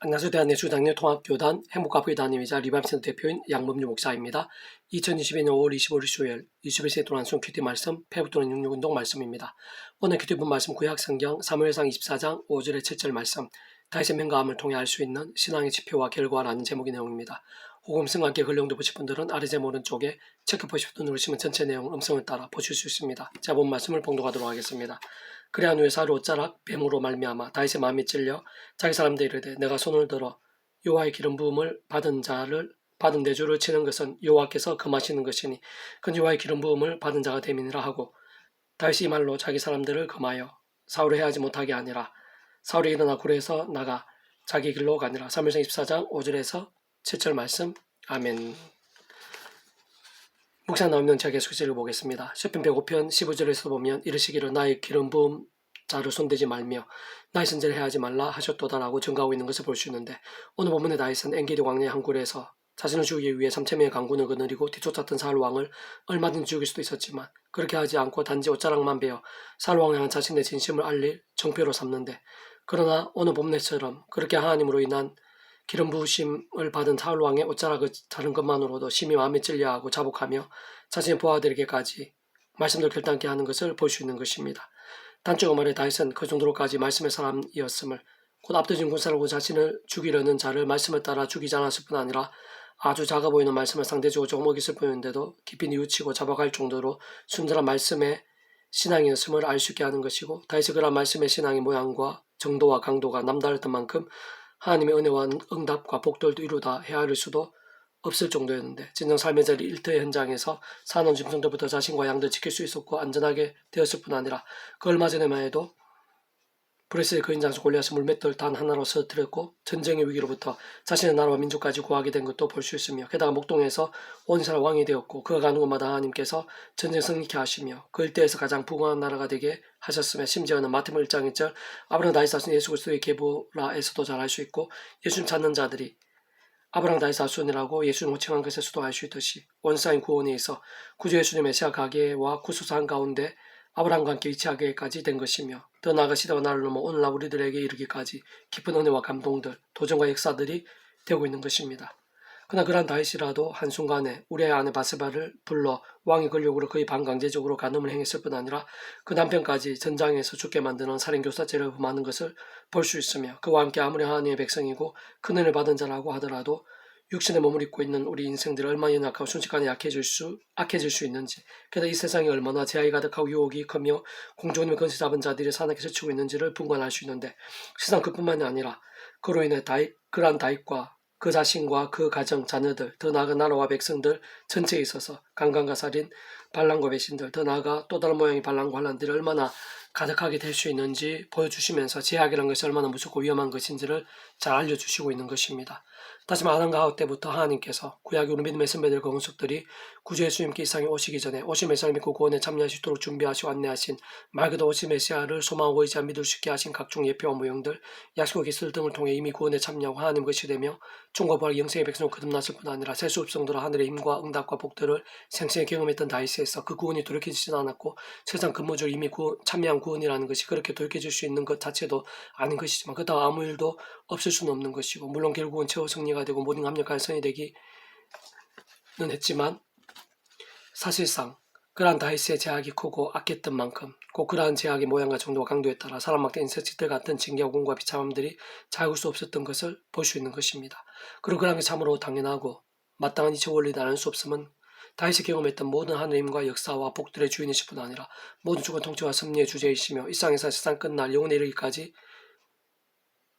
안녕하세요. 대한예수장로 통합교단 행복과 부의 담임이자 리바임센터 대표인 양범유 목사입니다. 2022년 5월 25일 수요일 21세기 동안 순 큐티 말씀 폐부도는 육육운동 말씀입니다. 오늘 큐티본 말씀 구약성경 사무엘상 24장 5절의 7절 말씀 다윗의 명가함을 통해 알 수 있는 신앙의 지표와 결과라는 제목의 내용입니다. 호금성과 함께 근령도 보실 분들은 아래 제목 오른쪽에 체크 보시부터 누르시면 전체 내용 음성을 따라 보실 수 있습니다. 자, 본 말씀을 봉독하도록 하겠습니다. 그래 한 후에 사울이 옷자락 뱀으로 말미암아 다윗의 마음이 찔려 자기 사람들이 이르되 내가 손을 들어 여호와의 기름 부음을 받은 내 주를 치는 것은 여호와께서 금하시는 것이니 그는 여호와의 기름 부음을 받은 자가 됨이니라 하고 다윗이 이 말로 자기 사람들을 금하여 사울을 해하지 못하게 하니라. 사울이 일어나 굴에서 나가 자기 길로 가니라. 사무엘상 24장 5절에서 7절 말씀. 아멘. 묵상 나오면 제가 계속 읽어보겠습니다. 시편 105편 15절에서 보면 이르시기를 나의 기름 부음 자를 손대지 말며 나의 선제를 해하지 말라 하셨도다라고 증가하고 있는 것을 볼 수 있는데, 오늘 본문의 다윗은 엔게디 광야의 한 굴에서 자신을 죽이기 위해 3,000명의 강군을 거느리고 뒤쫓았던 사울 왕을 얼마든지 죽일 수도 있었지만 그렇게 하지 않고 단지 옷자락만 베어 사울 왕을 향한 자신의 진심을 알릴 정표로 삼는데, 그러나 오늘 본문처럼 그렇게 하나님으로 인한 기름 부으심을 받은 사울 왕의 옷자락을 자른 것만으로도 심히 마음에 찔려하고 자복하며 자신의 부하들에게까지 말씀을 결단케 하는 것을 볼 수 있는 것입니다. 단적으로 말해 다윗은 그 정도로까지 말씀의 사람이었음을, 곧 압도적인 군사로 자신을 죽이려는 자를 말씀을 따라 죽이지 않았을 뿐 아니라 아주 작아 보이는 말씀을 상대적으로 조금 어깃을 보이는데도 깊이 뉘우치고 자박할 정도로 순전한 말씀의 신앙이었음을 알 수 있게 하는 것이고, 다윗의 그런 말씀의 신앙의 모양과 정도와 강도가 남다르던 만큼 하나님의 은혜와 응답과 복들도 이루다 헤아릴 수도 없을 정도였는데, 진정 삶의 자리 일터의 현장에서 사는 짐승들부터 자신과 양들 지킬 수 있었고 안전하게 되었을 뿐 아니라 그 얼마 전에만 해도 브레스의 거인장수 골리앗의 물맷돌 단 하나로 쓰러뜨렸고 전쟁의 위기로부터 자신의 나라와 민족까지 구하게 된 것도 볼 수 있으며, 게다가 목동에서 온 이스라엘 왕이 되었고 그가 가는 곳마다 하나님께서 전쟁 승리케 하시며 그 일대에서 가장 부강한 나라가 되게 하셨으며, 심지어는 마태복음 1장 1절 아브라함 다윗 사순 예수 그리스도의 계보라에서도 잘 알 수 있고, 예수님 찾는 자들이 아브라함 다윗 사순이라고 예수님 호칭한 것에서도 알 수 있듯이 원사인 구원에 있어 구주 예수님 메시아 가계와 구수사한 가운데 아브라함과 함께 위치하게까지 된 것이며, 더 나아가 시대와 나를 넘어 오늘날 우리들에게 이르기까지 깊은 은혜와 감동들, 도전과 역사들이 되고 있는 것입니다. 그러나 그러한 다윗이라도 한순간에 우리의 아내 바세바를 불러 왕의 권력으로 거의 반강제적으로 간음을 행했을 뿐 아니라 그 남편까지 전장에서 죽게 만드는 살인교사죄를 범하는 것을 볼 수 있으며, 그와 함께 아무리 하나님의 백성이고 큰 은혜를 받은 자라고 하더라도 육신의 몸을 입고 있는 우리 인생들이 얼마나 연약하고 순식간에 악해질 수 있는지, 게다가 이 세상이 얼마나 재앙이 가득하고 유혹이 크며 공주님의 건세 잡은 자들이 사나게 스치고 있는지를 분간할 수 있는데, 세상 그뿐만이 아니라 그로 인해 그러한 다윗과 그 자신과 그 가정, 자녀들, 더 나아가 나라와 백성들 전체에 있어서 강간과 살인, 반란과 배신들, 더 나아가 또 다른 모양의 반란과 환란들이 얼마나 가득하게 될 수 있는지 보여주시면서 제약이라는 것이 얼마나 무섭고 위험한 것인지를 잘 알려주시고 있는 것입니다. 다시 아담과 하와 때부터 하나님께서 구약의 우리 믿음의 선배들과 원숙들이 구주 예수님께 이 세상에 오시기 전에 오실 메시아를 믿고 구원에 참여할 수 있도록 준비하시고 안내하신, 말 그대로 오실 메시아를 소망하고 의지하 믿을 수 있게 하신 각종 예표와 모형들, 약속의 기술 등을 통해 이미 구원에 참여하고 하나님 것이 되며 총과 부활 영생의 백성으로 거듭났을 뿐 아니라 셀수 없을 정도로 하늘의 힘과 응답과 복들을 생생히 경험했던 다윗에서 그 구원이 돌이켜지지도 않았고, 세상 근무적으로 이미 참여한 구원이라는 것이 그렇게 돌이켜질 수 있는 것 자체도 아닌 것이지만 그렇다고 아무 일도 없을 수는 없는 것이고, 물론 결국은 최후 승리가 되고 모든 합력한 선이 되기는 했지만 사실상 그러한 다윗의 제약이 크고 악했던 만큼 꼭 그러한 제약의 모양과 정도와 강도에 따라 사람마다 인색질들 같은 징계와 공과 비참함들이 자유할 수 없었던 것을 볼 수 있는 것입니다. 그리고 그러한 게 참으로 당연하고 마땅한 이치 원리다 알 수 없음은 다윗이 경험했던 모든 하늘의 힘과 역사와 복들의 주인이실 뿐 아니라 모든 주권 통치와 섭리의 주제이시며 이 세상에서 세상 끝날 영원에 이르기까지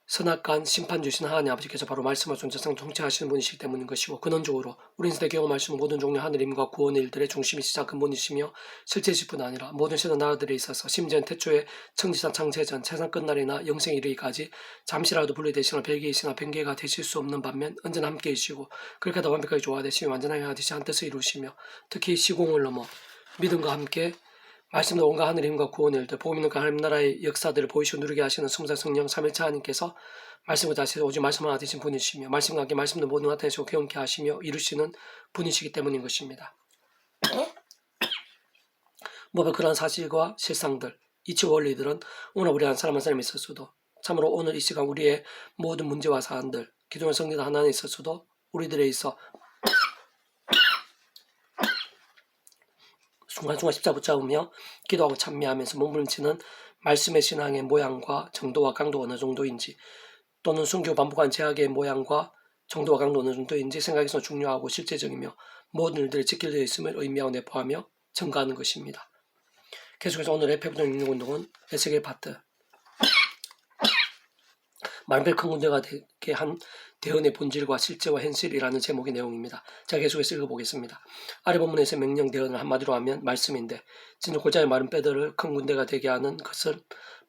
선악간 심판 주신 하나님 아버지께서 바로 말씀을 존재상 통치하시는 분이시기 때문인 것이고, 근원적으로 우리 인생에 경험하시는 모든 종류의 하늘의 힘과 구원의 일들의 중심이시자 근본이시며 실제이실 뿐 아니라 모든 세상 나라들에 있어서 심지어는 태초의 천지사 창세전 세상 끝날이나 영생에 이르기까지 잠시라도 분리되시거나 별개이시나 변개가 되실 수 없는 반면 언제나 함께이시고, 그렇게 더 완벽하게 조화되시며 완전하게 하듯이 한 뜻을 이루시며, 특히 시공을 넘어 믿음과 함께 말씀도 온갖 하늘의 힘과 구원의 일들, 복음 있는 하나님 나라의 역사들을 보이시고 누리게 하시는 성자 성령 삼일체 하나님께서 말씀을 다시 오직 말씀을 하시는 분이시며, 말씀과 함께 말씀도 모든 나타내시고 경험케 하시며 이루시는 분이시기 때문인 것입니다. 그러한 사실과 실상들, 이치 원리들은 오늘 우리 한 사람 한 사람이 있었어도 참으로 오늘 이 시간 우리의 모든 문제와 사안들, 기존의 성리가 하나에 있어서도 우리들에 있어 순간순간 십자 붙잡으며 기도하고 찬미하면서 몸부림치는 말씀의 신앙의 모양과 정도와 강도가 어느 정도인지, 또는 순교 반복한 제약의 모양과 정도와 강도 어느 정도인지 생각해서 중요하고 실제적이며 모든 일들이 지킬되어 있음을 의미하고 내포하며 증가하는 것입니다. 계속해서 오늘의 페브동 육運동은 에스겔 파트 말별 큰 문제가 되게 한 대언의 본질과 실제와 현실이라는 제목의 내용입니다. 자, 계속해서 읽어보겠습니다. 아래 본문에서 명령 대언을 한마디로 하면 말씀인데, 진짜 골짜기 마른 뼈들을 큰 군대가 되게 하는 것은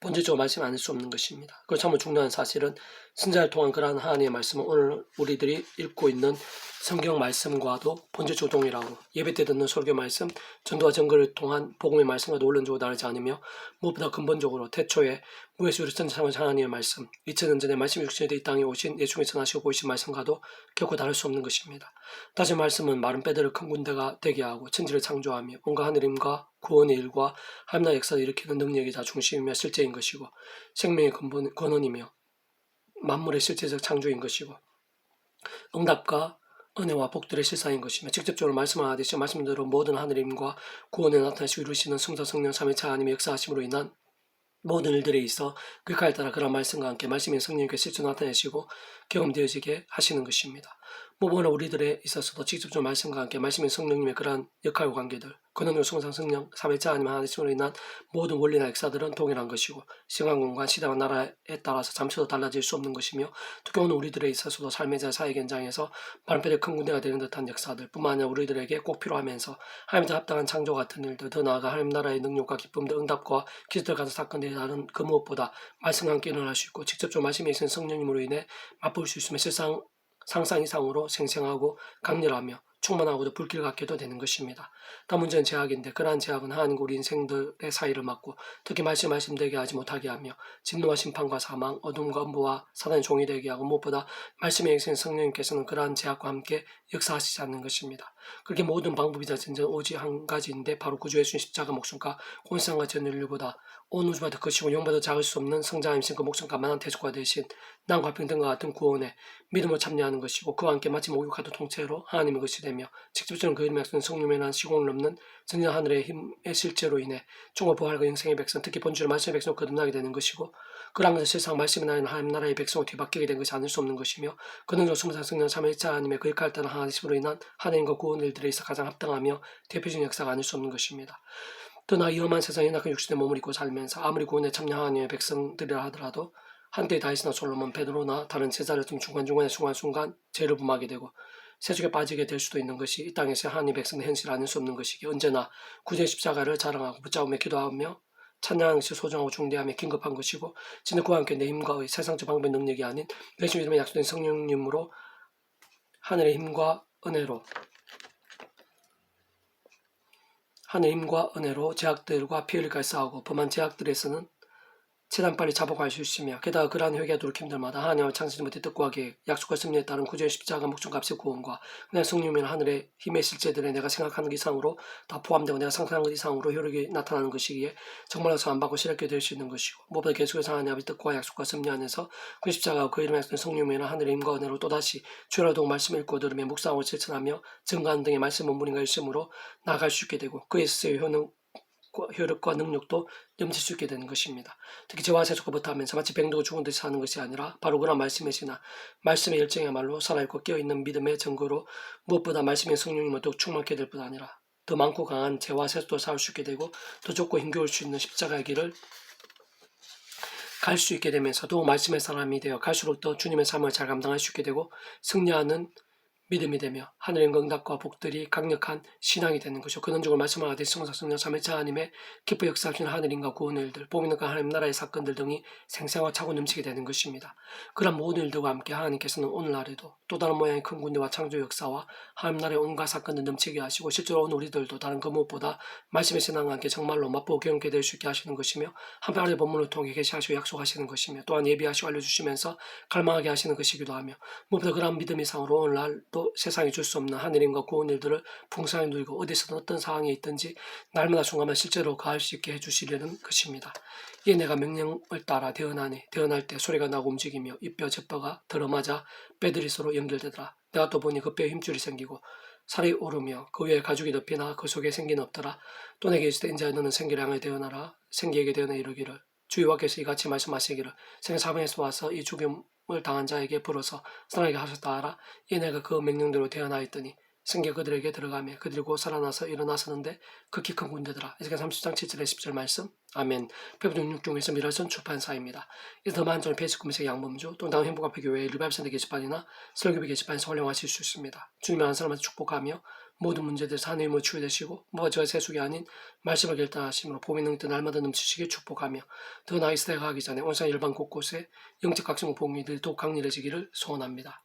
본질적으로 말씀이 아닐 수 없는 것입니다. 그리고 참 중요한 사실은 선자를 통한 그러한 하나님의 말씀은 오늘 우리들이 읽고 있는 성경 말씀과도 본질적으로 동일하고, 예배 때 듣는 설교 말씀, 전도와 증거를 통한 복음의 말씀과도 원론적으로 다르지 않으며, 무엇보다 근본적으로 태초에 무에서 우리 천지 하나님의 말씀, 2000년 전에 말씀이 육신이 되어 이 땅에 오신 예수님의 전하시고 보이신 말씀과도 결코 다를 수 없는 것입니다. 다시 말씀은 마른 뼈들을 큰 군대가 되게 하고 천지를 창조하며 온갖 하늘임과 구원의 일과 하나님의 역사를 일으키는 능력이 다 중심이며 실제인 것이고, 생명의 근원이며 만물의 실제적 창조인 것이고, 응답과 은혜와 복들의 실상인 것이며, 직접적으로 말씀하듯이 말씀대로 모든 하늘임과 구원에 나타나시고 이루시는 성자 성령 삼위차 하나님의 역사하심으로 인한 모든 일들에 있어 그 칼에 따라 그런 말씀과 함께 말씀의 성령님께 실제 나타내시고 경험되어지게 하시는 것입니다. 무엇보다 우리들에 있어서도 직접적으로 말씀과 함께 말씀의 성령님의 그러한 역할과 관계들, 근원적 성상 성령 삼위차 하나님 하나님으로 인한 모든 원리나 역사들은 동일한 것이고, 시간 공간 시대와 나라에 따라서 잠시도 달라질 수 없는 것이며, 특히 오늘 우리들에 있어서도 삶의 자 사회 현장에서 마른뼈의 큰 군대가 되는 듯한 역사들 뿐만 아니라 우리들에게 꼭 필요하면서 하나님과 합당한 창조 같은 일들, 더 나아가 하나님 나라의 능력과 기쁨들, 응답과 기술들 같은 사건들이 다른 그 무엇보다 말씀과 함께 일어날 수 있고, 직접적으로 말씀에 있는 성령님으로 인해 맛볼 수 있으며 상상 이상으로 생생하고 강렬하며 충만하고도 불길 같게도 되는 것입니다. 다음 문제는 제약인데, 그러한 제약은 하나님과 우리 인생들의 사이를 막고 특히 말씀되게 하지 못하게 하며 진노와 심판과 사망, 어둠과 음부와 사단의 종이 되게 하고, 무엇보다 말씀에 계신 성령님께서는 그러한 제약과 함께 역사하시지 않는 것입니다. 그렇게 모든 방법이자 진정 오직 한 가지인데, 바로 구주 예수님 십자가 목숨과 온상과 전 인류보다 온 우주보다 더 크시고 영보다 작을 수 없는 성자임신 그 목숨과 만한 대속과 대신 난과 평등과 같은 구원에 믿음으로 참여하는 것이고, 그와 함께 마치 목욕과도 통째로 하나님의 것이 되며, 직접적으로 그 이름의 약속은 성령에 대한 시공을 넘는 전진 하늘의 힘의 실제로 인해 종과 부활과 영생의 백성, 특히 본주로 말씀의 백성을 거듭나게 되는 것이고, 그러한 것은 실상 말씀이 나는 하나님 나라의 백성으로 뒤바뀌게 된 것이 아닐 수 없는 것이며, 그는 성삼 성령 삼위일체 하나님의 그 역할을 따른 하나님으로 인한 하나님과 구원 일들에 있어 가장 합당하며 대표적인 역사가 아닐 수 없는 것입니다. 또나 이 험한 세상에 낙한 육신의 몸을 입고 살면서 아무리 구원에 참여한 하나님의 백성들이라 하더라도 한때 다윗이나 솔로몬, 베드로나 다른 제자를 좀 중간중간에 순간순간 죄를 범하게 되고 세속에 빠지게 될 수도 있는 것이 이 땅에서 하나님의 백성의 현실을 아닐 수 없는 것이기에, 언제나 구주의 십자가를 자랑하고 붙잡으며 기도하며 찬양하는 것이 소중하고 중대하며 긴급한 것이고, 진짜 그와 함께 내 힘과 세상적 방법의 능력이 아닌 예수 이름에 약속된 성령님으로 하늘의 힘과 은혜로 제약들과 피 흘릴까지 싸우고 범한 제약들에서는 최대한 빨리 자복할 수 있으며, 게다가 그러한 회개가 노력 힘들마다 하나님을 창시지 못해 뜻과 계획, 약속과 섭리에 따른 구주의 십자가 목숨값의 구원과 그냥 성령이나 하늘의 힘의 실제들에 내가 생각하는 것 이상으로 다 포함되고 내가 상상하는 것 이상으로 효력이 나타나는 것이기에 정말로 안 받고 실력게 될 수 있는 것이고, 무엇보다 계속해서 하나님 아버지 뜻과 약속과 섭리 안에서 그 십자가와 그 이름의 약속된 성령이나 하늘의 힘과 은혜로 또다시 주라도 말씀을 읽고 들으며 묵상하고 실천하며 증거하는 등의 말씀 본문인가 일심으로 나아갈 수 있게 되고, 그의 스의 효력과 능력도 넘칠 수 있게 되는 것입니다. 특히 죄와 세속과 하면서 마치 뱅도가 죽은 듯이 사는 것이 아니라 바로 그런 말씀의 신화, 말씀의 열정이야말로 살아있고 깨어있는 믿음의 증거로 무엇보다 말씀의 성령님을 더욱 충만케 될 뿐 아니라 더 많고 강한 죄와 세속도 싸울 수 있게 되고, 더 좁고 힘겨울 수 있는 십자가의 길을 갈 수 있게 되면서 더 말씀의 사람이 되어 갈수록 더 주님의 삶을 잘 감당할 수 있게 되고, 승리하는 믿음이 되며 하늘의 응답과 복들이 강력한 신앙이 되는 것이고, 근원적으로 말씀하듯이 성사 성령 삼위일체 하나님의 기뻐 역사하시는 하늘인과 구원의 일들, 복음과 하나님 나라의 사건들 등이 생생하고 차고 넘치게 되는 것입니다. 그런 모든 일들과 함께 하나님께서는 오늘날에도 또 다른 모양의 큰 군대와 창조 역사와 하나님 나라의 온갖 사건들 넘치게 하시고, 실제로 오늘 우리들도 다른 그 무엇보다 말씀의 신앙과 함께 정말로 맛보고 경험하게 될 수 있게 하시는 것이며, 한편의 본문을 통해 계시하시고 약속하시는 것이며, 또한 예비하시고 알려주시면서 갈망하게 하시는 것이기도 하며, 무엇보다 그런 믿음 이상으로 오늘날도 하나도 세상에 줄 수 없는 하늘임과 구원 일들을 풍성하게 누리고 어디서든 어떤 상황에 있든지 날마다 순간만 실제로 가할 수 있게 해주시려는 것입니다. 이에 내가 명령을 따라 대언하니 대언할 때 소리가 나고 움직이며 이 뼈 저 뼈가 들어맞아 뼈들이 서로 연결되더라. 내가 또 보니 그 뼈에 힘줄이 생기고 살이 오르며 그 위에 가죽이 덮이나 그 속에 생기는 없더라. 또 내게 이르시되 인자야 너는 생기를 향하여 대언하라. 생기에게 대언해 이르기를 주의 와께서 이같이 말씀하시기를 생애 사방에서 와서 이 죽임을 당한 자에게 불어서 살아나게 하셨다 하라. 이에 내가 그 명령대로 대언하였더니 생기가 그들에게 들어가며 그들이 곧 살아나서 일어나서는데 극히 큰 군대더라. 에스겔 30장 7절에 10절 말씀. 아멘. 페북 66중에서 미라선 출판사입니다. 이제 더 많은 종의 페이스북 검색 양범주 또는 다음 행복앞에교회 리바이브센터 게시판이나 설교비 게시판에서 활용하실 수 있습니다. 주님의 한 사람한테 축복하며 모든 문제들에서 하나님의 힘으로 치유되시고 뭐가 저의 세속이 아닌 말씀을 결단하심으로 봄의 능력 날마다 넘치시길 축복하며 더 나은 시대가 가기 전에 온산 일반 곳곳에 영적 각성 복음이 더욱 강렬해지기를 소원합니다.